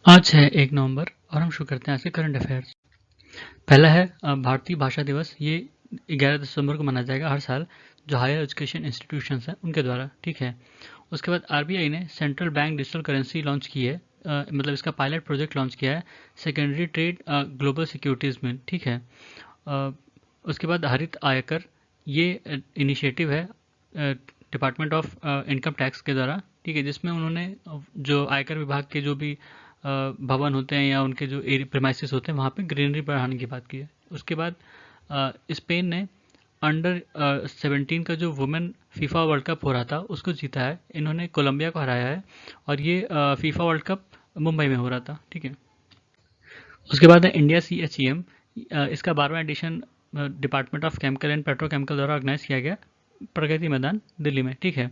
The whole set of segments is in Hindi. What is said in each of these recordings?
आज है 1 नवंबर और हम शुरू करते हैं आज के करंट अफेयर्स। पहला है भारतीय भाषा दिवस। ये 11 दिसंबर को मनाया जाएगा हर साल, जो हायर एजुकेशन इंस्टीट्यूशंस हैं उनके द्वारा। ठीक है। उसके बाद आरबीआई ने central bank digital currency launch की है, मतलब इसका पायलट प्रोजेक्ट लॉन्च किया है सेकेंडरी ट्रेड ग्लोबल सिक्योरिटीज़ में। ठीक है। अ, उसके बाद हरित आयकर, ये इनिशिएटिव है डिपार्टमेंट ऑफ इनकम टैक्स के द्वारा। ठीक है, जिसमें उन्होंने जो आयकर विभाग के जो भी भवन होते हैं या उनके जो प्रेमाइसिस होते हैं वहाँ पे ग्रीनरी बढ़ाने की बात की है। उसके बाद स्पेन ने अंडर 17 का जो वुमेन फीफा वर्ल्ड कप हो रहा था उसको जीता है। इन्होंने कोलंबिया को हराया है और ये फीफा वर्ल्ड कप मुंबई में हो रहा था। ठीक है। उसके बाद है इंडिया CHEM। इसका 12वां edition department of chemical and petrochemical द्वारा ऑर्गेनाइज किया गया, प्रगति मैदान दिल्ली में। ठीक है।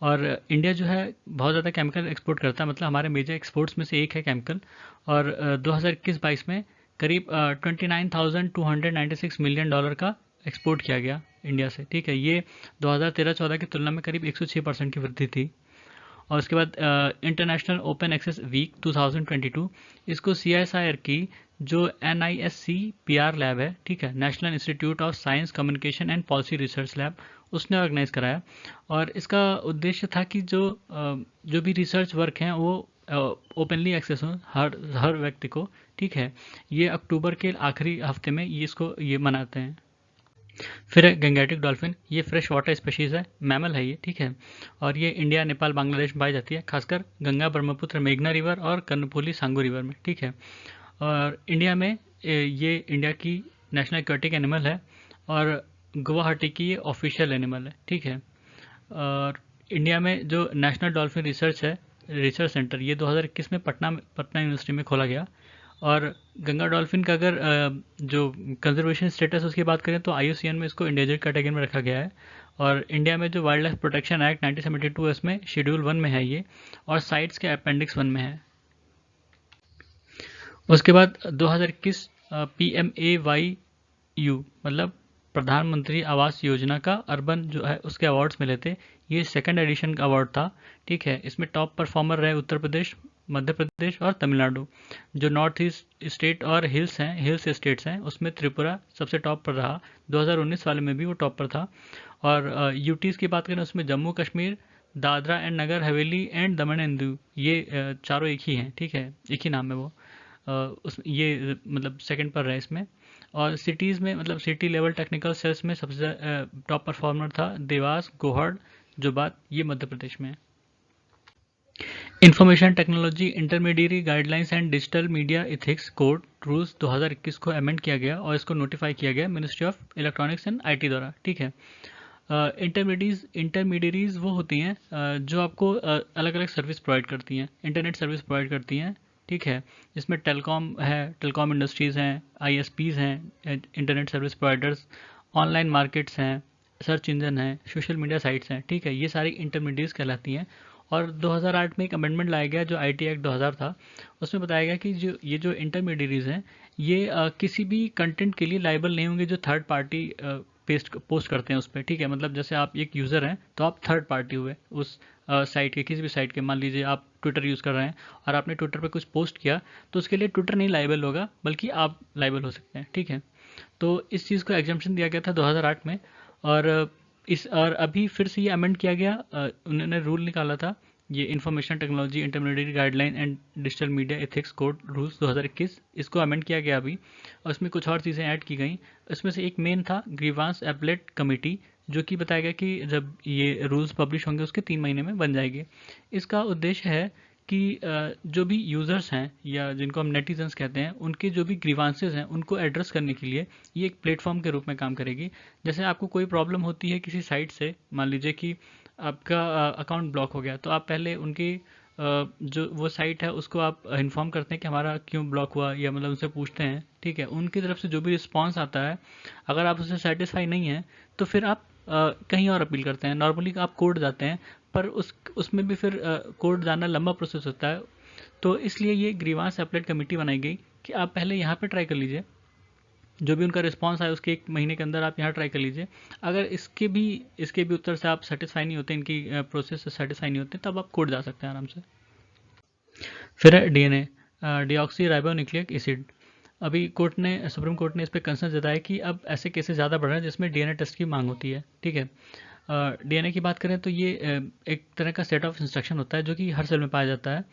और इंडिया जो है बहुत ज़्यादा केमिकल एक्सपोर्ट करता है, मतलब हमारे मेजर एक्सपोर्ट्स में से एक है केमिकल। और 2021-22 में करीब $29,296 मिलियन का एक्सपोर्ट किया गया इंडिया से। ठीक है, ये 2013-14 की तुलना में करीब 106% की वृद्धि थी। और उसके बाद इंटरनेशनल ओपन एक्सेस वीक 2022, इसको CSIR की जो NISC PR लैब है, ठीक है, national institute of science communication and policy research lab, उसने ऑर्गेनाइज कराया। और इसका उद्देश्य था कि जो भी रिसर्च वर्क हैं वो ओपनली एक्सेस हो हर व्यक्ति को। ठीक है। ये अक्टूबर के आखिरी हफ्ते में ये मनाते हैं। फिर है गंगेटिक डॉल्फिन। ये फ्रेश वाटर स्पीशीज़ है, मैमल है ये। ठीक है। और ये इंडिया, नेपाल, बांग्लादेश में पाई जाती है, खासकर गंगा, ब्रह्मपुत्र, मेघना रिवर और कर्णफूली सांगो रिवर में। ठीक है। और इंडिया में ये इंडिया की नेशनल एक्वेटिक एनिमल है और गुवाहाटी की ये ऑफिशियल एनिमल है। ठीक है। और इंडिया में जो नेशनल डॉल्फिन रिसर्च सेंटर, ये 2021 में पटना यूनिवर्सिटी में खोला गया। और गंगा डॉल्फिन का अगर जो कंजर्वेशन स्टेटस उसकी बात करें तो IUCN में इसको इंडेंजर्ड कैटेगरी में रखा गया है। और इंडिया में जो वाइल्ड लाइफ प्रोटेक्शन एक्ट 1972 इसमें शेड्यूल 1 में है ये, और साइट्स के अपेंडिक्स 1 में है। उसके बाद 2021 PMAYU मतलब प्रधानमंत्री आवास योजना का अर्बन जो है उसके अवार्ड्स मिले थे। ये सेकंड एडिशन का अवार्ड था। ठीक है। इसमें टॉप परफॉर्मर रहे उत्तर प्रदेश, मध्य प्रदेश और तमिलनाडु। जो नॉर्थ ईस्ट स्टेट और हिल्स स्टेट्स हैं उसमें त्रिपुरा सबसे टॉप पर रहा। 2019 वाले में भी वो टॉप पर था। और यूटीज़ की बात करें उसमें Jammu Kashmir, Dadra and Nagar Haveli and Daman and Diu, ये चारों एक ही हैं। ठीक है, एक ही नाम है वो। उस ये मतलब सेकंड पर रहे इसमें। और सिटीज़ में मतलब सिटी लेवल टेक्निकल सेल्स में सबसे टॉप परफॉर्मर था देवास, गोहड़, जो बात ये मध्य प्रदेश में है। Information technology intermediate guidelines and digital media ethics code rules 2021 को अमेंड किया गया और इसको नोटिफाई किया गया ministry of electronics and IT द्वारा। ठीक है। इंटरमीडियरीज वो होती हैं जो आपको अलग अलग सर्विस प्रोवाइड करती हैं, इंटरनेट सर्विस प्रोवाइड करती हैं। ठीक है। इसमें टेलीकॉम है, टेलीकॉम इंडस्ट्रीज़ हैं, ISPs हैं, internet service providers, online markets हैं, सर्च इंजन है, सोशल मीडिया साइट्स हैं। ठीक है, ये सारी इंटरमीडिएट्स कहलाती हैं। और 2008 में एक अमेंडमेंट लाया गया जो IT एक्ट 2000 था। उसमें बताया गया कि जो इंटरमीडिएरीज हैं ये किसी भी कंटेंट के लिए लाइबल नहीं होंगे जो थर्ड पार्टी पोस्ट करते हैं उस पर। ठीक है, मतलब जैसे आप एक यूज़र हैं तो आप थर्ड पार्टी हुए उस साइट के, किसी भी साइट के। मान लीजिए आप ट्विटर यूज़ कर रहे हैं और आपने ट्विटर पे कुछ पोस्ट किया तो उसके लिए ट्विटर नहीं लाइबल होगा बल्कि आप लाइबल हो सकते हैं। ठीक है। तो इस चीज़ को एग्जम्पशन दिया गया था 2008 में। और अभी फिर से ये अमेंड किया गया। उन्होंने रूल निकाला था, ये information technology intermediate guideline and digital media ethics code rules 2021, इसको अमेंड किया गया अभी। और इसमें कुछ और चीज़ें ऐड की गई। इसमें से एक मेन था ग्रीवांस एपलेट कमेटी, जो कि बताया गया कि जब ये रूल्स पब्लिश होंगे उसके 3 महीने में बन जाएगी। इसका उद्देश्य है कि जो भी यूज़र्स हैं या जिनको हम नेटिजन्स कहते हैं उनके जो भी ग्रीवांसेस हैं उनको एड्रेस करने के लिए ये एक प्लेटफॉर्म के रूप में काम करेगी। जैसे आपको कोई प्रॉब्लम होती है किसी साइट से, मान लीजिए कि आपका अकाउंट ब्लॉक हो गया, तो आप पहले उनकी जो वो साइट है उसको आप इन्फॉर्म करते हैं कि हमारा क्यों ब्लॉक हुआ, या मतलब उनसे पूछते हैं। ठीक है, उनकी तरफ से जो भी रिस्पॉन्स आता है अगर आप उससे सेटिस्फाई नहीं है तो फिर आप कहीं और अपील करते हैं। नॉर्मली आप कोर्ट जाते हैं पर उसमें भी फिर कोर्ट जाना लंबा प्रोसेस होता है। तो इसलिए ये ग्रीवांस एपलेट कमेटी बनाई गई कि आप पहले यहाँ पे ट्राई कर लीजिए, जो भी उनका रिस्पांस आए उसके 1 महीने के अंदर आप यहाँ ट्राई कर लीजिए। अगर इसके भी उत्तर से आप सेटिस्फाई नहीं होते, इनकी प्रोसेस से सेटिस्फाई नहीं होते, तब आप कोर्ट जा सकते हैं आराम से। फिर है DNA। Deoxy ribo nucleic acid. अभी सुप्रीम कोर्ट ने इस पर कंसर्न जताया कि अब ऐसे केसेस ज़्यादा बढ़ रहे हैं जिसमें डीएनए टेस्ट की मांग होती है। ठीक है, डीएनए की बात करें तो ये एक तरह का सेट ऑफ इंस्ट्रक्शन होता है जो कि हर सेल में पाया जाता है।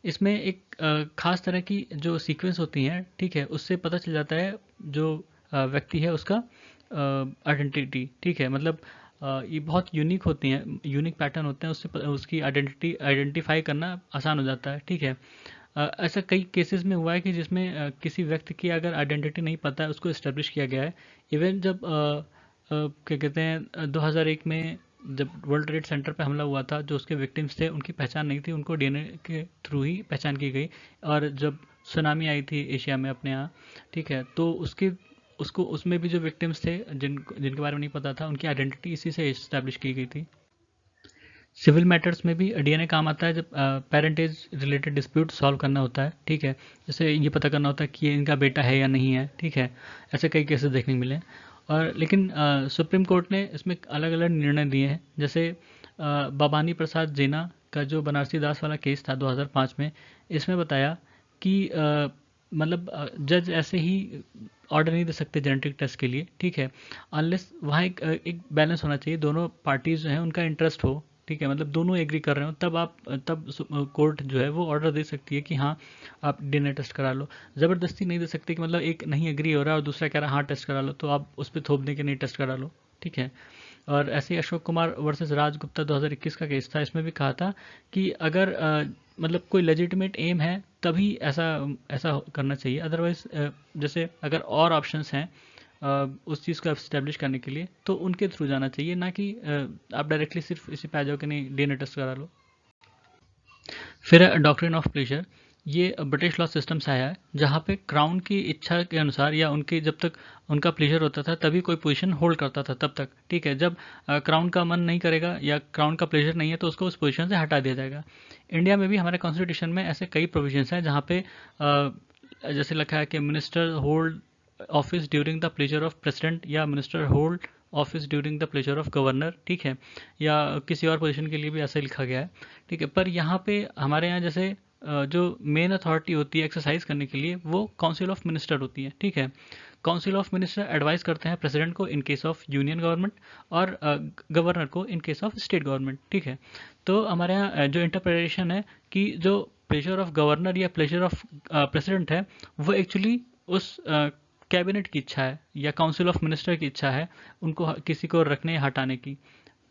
इसमें एक खास तरह की जो सीक्वेंस होती हैं, ठीक है, उससे पता चल जाता है जो व्यक्ति है उसका आइडेंटिटी। ठीक है, मतलब ये बहुत यूनिक होती हैं, यूनिक पैटर्न होते हैं, उससे उसकी आइडेंटिफाई करना आसान हो जाता है। ठीक है, ऐसा कई केसेस में हुआ है कि जिसमें किसी व्यक्ति की अगर आइडेंटिटी नहीं पता है उसको इस्टेब्लिश किया गया है। इवन जब क्या कहते हैं 2001 में जब वर्ल्ड ट्रेड सेंटर पे हमला हुआ था, जो उसके विक्टिम्स थे उनकी पहचान नहीं थी, उनको डीएनए के थ्रू ही पहचान की गई। और जब सुनामी आई थी एशिया में अपने यहाँ, ठीक है, तो उसमें भी जो विक्टिम्स थे जिनके बारे में नहीं पता था, उनकी आइडेंटिटी इसी से इस्टेब्लिश की गई थी। सिविल मैटर्स में भी डीएनए काम आता है जब पेरेंटेज रिलेटेड डिस्प्यूट सॉल्व करना होता है। ठीक है, जैसे ये पता करना होता है कि ये इनका बेटा है या नहीं है। ठीक है, ऐसे कई केसेस देखने को मिले। और लेकिन सुप्रीम कोर्ट ने इसमें अलग अलग निर्णय दिए हैं। जैसे बाबानी प्रसाद जेना का जो बनारसी दास वाला केस था 2005 में, इसमें बताया कि मतलब जज ऐसे ही ऑर्डर नहीं दे सकते जेनेटिक टेस्ट के लिए। ठीक है, अनलेस वहाँ एक बैलेंस होना चाहिए, दोनों पार्टीज जो हैं उनका इंटरेस्ट हो। ठीक है, मतलब दोनों एग्री कर रहे हो तब कोर्ट जो है वो ऑर्डर दे सकती है कि हाँ आप डीएनए टेस्ट करा लो। ज़बरदस्ती नहीं दे सकती कि मतलब एक नहीं एग्री हो रहा है और दूसरा कह रहा है हाँ टेस्ट करा लो, तो आप उस पर थोप दें कि नहीं टेस्ट करा लो। ठीक है, और ऐसे ही अशोक कुमार वर्सेस राज गुप्ता 2021 का केस था, इसमें भी कहा था कि अगर मतलब कोई लेजिटिमेट एम है तभी ऐसा करना चाहिए। अदरवाइज जैसे अगर और ऑप्शंस हैं उस चीज़ को एस्टेब्लिश करने के लिए, तो उनके थ्रू जाना चाहिए, ना कि आप डायरेक्टली सिर्फ इसी पे आ जाओ कि नहीं डीएनए टेस्ट करा लो। फिर डॉक्ट्रिन ऑफ प्लेजर, ये ब्रिटिश लॉ सिस्टम से आया है, जहाँ पे क्राउन की इच्छा के अनुसार या उनकी जब तक उनका प्लेजर होता था तभी कोई पोजीशन होल्ड करता था तब तक। ठीक है, जब क्राउन का मन नहीं करेगा या क्राउन का प्लेजर नहीं है तो उसको उस पोजीशन से हटा दिया जाएगा। इंडिया में भी हमारे कॉन्स्टिट्यूशन में ऐसे कई प्रोविजंस हैं जहाँ पे जैसे लिखा है कि minister hold office during the pleasure of president, या minister hold office during the pleasure of governor. ठीक है, या किसी और पोजीशन के लिए भी ऐसा लिखा गया है। ठीक है, पर यहाँ पे हमारे यहाँ जैसे जो मेन अथॉरिटी होती है एक्सरसाइज करने के लिए, वो काउंसिल ऑफ मिनिस्टर होती है। ठीक है, काउंसिल ऑफ मिनिस्टर एडवाइस करते हैं प्रेसिडेंट को in case of union government, और गवर्नर को in case of state government. ठीक है, तो हमारे यहाँ जो इंटरप्रिटेशन है कि जो प्लेजर ऑफ गवर्नर या प्लेजर ऑफ प्रेसिडेंट है, वो एक्चुअली उस कैबिनेट की इच्छा है या काउंसिल ऑफ मिनिस्टर की इच्छा है उनको किसी को रखने या हटाने की।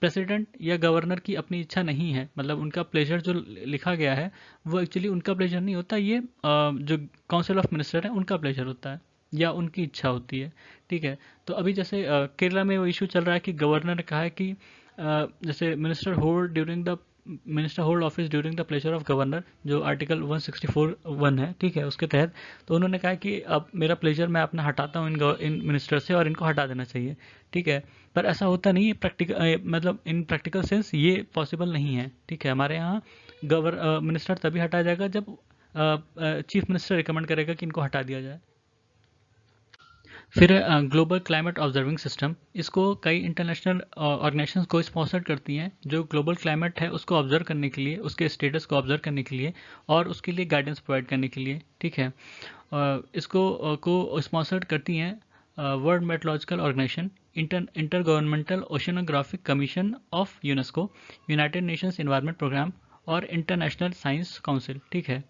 प्रेसिडेंट या गवर्नर की अपनी इच्छा नहीं है, मतलब उनका प्लेजर जो लिखा गया है वो एक्चुअली उनका प्लेजर नहीं होता, ये जो काउंसिल ऑफ मिनिस्टर है उनका प्लेजर होता है या उनकी इच्छा होती है। ठीक है, तो अभी जैसे केरला में वो इशू चल रहा है कि गवर्नर ने कहा है कि जैसे minister hold office during the pleasure of governor, जो आर्टिकल 164(1) है। ठीक है, उसके तहत तो उन्होंने कहा कि अब मेरा प्लेजर मैं अपना हटाता हूँ इन मिनिस्टर से और इनको हटा देना चाहिए। ठीक है, पर ऐसा होता नहीं है प्रैक्टिकल, मतलब इन प्रैक्टिकल सेंस ये पॉसिबल नहीं है। ठीक है, हमारे यहाँ मिनिस्टर तभी हटाया जाएगा जब चीफ मिनिस्टर रिकमेंड करेगा कि इनको हटा दिया जाए। फिर ग्लोबल क्लाइमेट ऑब्जर्विंग सिस्टम, इसको कई इंटरनेशनल ऑर्गेनाइजेशंस को स्पॉन्सर करती हैं जो ग्लोबल क्लाइमेट है उसको ऑब्जर्व करने के लिए, उसके स्टेटस को ऑब्जर्व करने के लिए और उसके लिए गाइडेंस प्रोवाइड करने के लिए। ठीक है, इसको को स्पॉन्सर करती हैं world meteorological organisation, intergovernmental oceanographic commission of UNESCO, United Nations environment programme और इंटरनेशनल साइंस काउंसिल। ठीक है,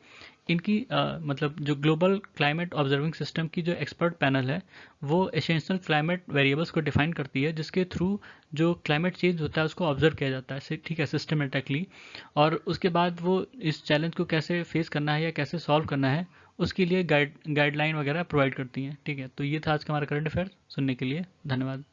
इनकी मतलब जो ग्लोबल क्लाइमेट ऑब्जर्विंग सिस्टम की जो एक्सपर्ट पैनल है वो एसेंशियल क्लाइमेट वेरिएबल्स को डिफाइन करती है, जिसके थ्रू जो क्लाइमेट चेंज होता है उसको ऑब्जर्व किया जाता है। ठीक है, सिस्टमेटिकली, और उसके बाद वो इस चैलेंज को कैसे फेस करना है या कैसे सॉल्व करना है उसके लिए गाइडलाइन वगैरह प्रोवाइड करती हैं। ठीक है, तो ये था आज का हमारा करंट अफेयर। सुनने के लिए धन्यवाद।